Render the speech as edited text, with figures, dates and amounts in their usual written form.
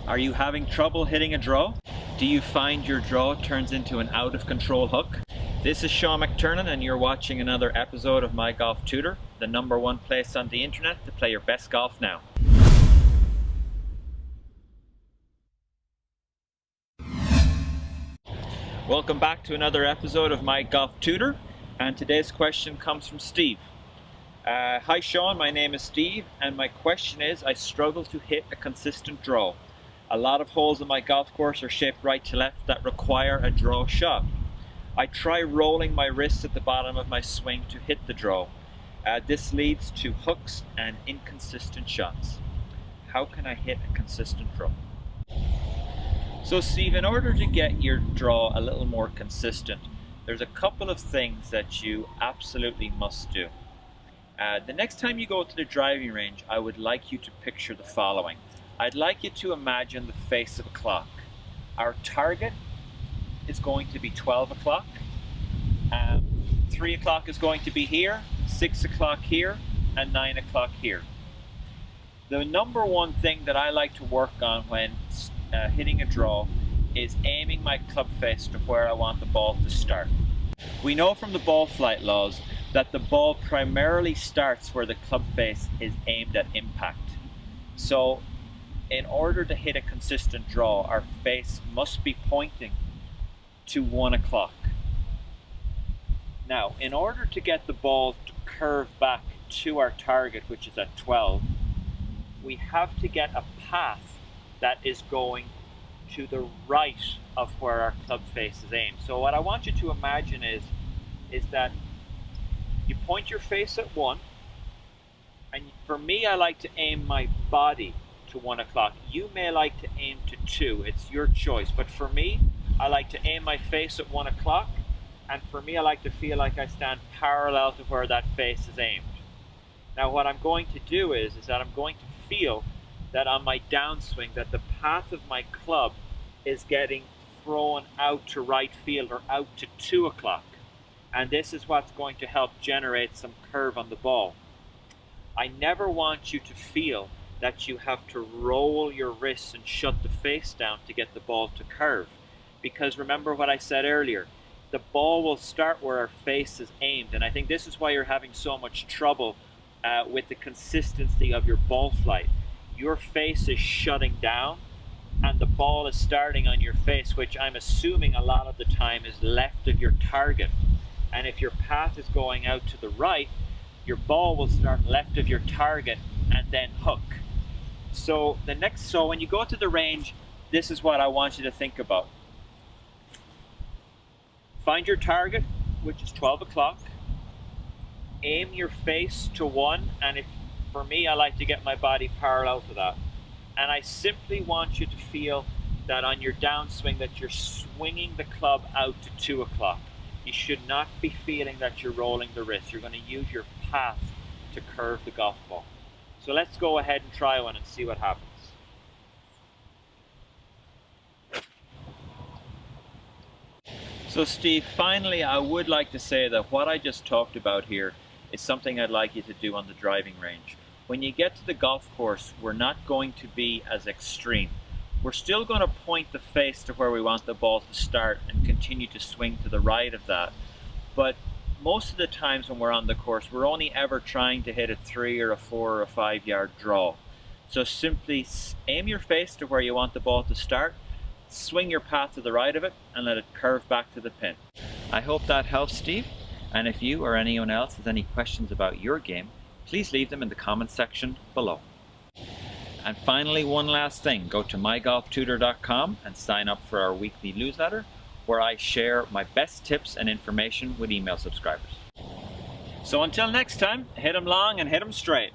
Are you having trouble hitting a draw? Do you find your draw turns into an out of control hook? This is Sean McTurnan and you're watching another episode of My Golf Tutor, the #1 place on the internet to play your best golf now. Welcome back to another episode of My Golf Tutor, and today's question comes from Steve. Hi Sean, my name is Steve and my question is, I struggle to hit a consistent draw. A lot of holes in my golf course are shaped right to left that require a draw shot. I try rolling my wrists at the bottom of my swing to hit the draw. This leads to hooks and inconsistent shots. How can I hit a consistent draw? So Steve, in order to get your draw a little more consistent, there's a couple of things that you absolutely must do. The next time you go to the driving range, I would like you to picture the following. I'd like you to imagine the face of a clock. Our target is going to be 12 o'clock. 3 o'clock is going to be here, 6 o'clock here, and 9 o'clock here. The #1 thing that I like to work on when hitting a draw is aiming my club face to where I want the ball to start. We know from the ball flight laws that the ball primarily starts where the club face is aimed at impact. So in order to hit a consistent draw, our face must be pointing to 1 o'clock. Now, in order to get the ball to curve back to our target, which is at 12, we have to get a path that is going to the right of where our club face is aimed. So what I want you to imagine is that you point your face at 1, and for me, I like to aim my body to 1 o'clock. You may like to aim to 2, it's your choice, but for me, I like to aim my face at 1 o'clock, and for me, I like to feel like I stand parallel to where that face is aimed. Now, what I'm going to do is that I'm going to feel that on my downswing, that the path of my club is getting thrown out to right field or out to 2 o'clock. And this is what's going to help generate some curve on the ball. I never want you to feel that you have to roll your wrists and shut the face down to get the ball to curve. Because remember what I said earlier, the ball will start where our face is aimed. And I think this is why you're having so much trouble with the consistency of your ball flight. Your face is shutting down and the ball is starting on your face, which I'm assuming a lot of the time is left of your target. And if your path is going out to the right, your ball will start left of your target and then hook. So when you go to the range, this is what I want you to think about. Find your target, which is 12 o'clock. Aim your face to 1, and for me, I like to get my body parallel to that. And I simply want you to feel that on your downswing that you're swinging the club out to 2 o'clock. You should not be feeling that you're rolling the wrist. You're going to use your path to curve the golf ball. So let's go ahead and try one and see what happens. So Steve, finally I would like to say that what I just talked about here is something I'd like you to do on the driving range. When you get to the golf course, we're not going to be as extreme. We're still going to point the face to where we want the ball to start and continue to swing to the right of that. But most of the times when we're on the course, we're only ever trying to hit a 3 or a 4 or a 5 yard draw. So simply aim your face to where you want the ball to start, swing your path to the right of it, and let it curve back to the pin. I hope that helps, Steve. And if you or anyone else has any questions about your game, please leave them in the comments section below. And finally, one last thing, go to mygolftutor.com and sign up for our weekly newsletter where I share my best tips and information with email subscribers. So until next time, hit 'em long and hit 'em straight.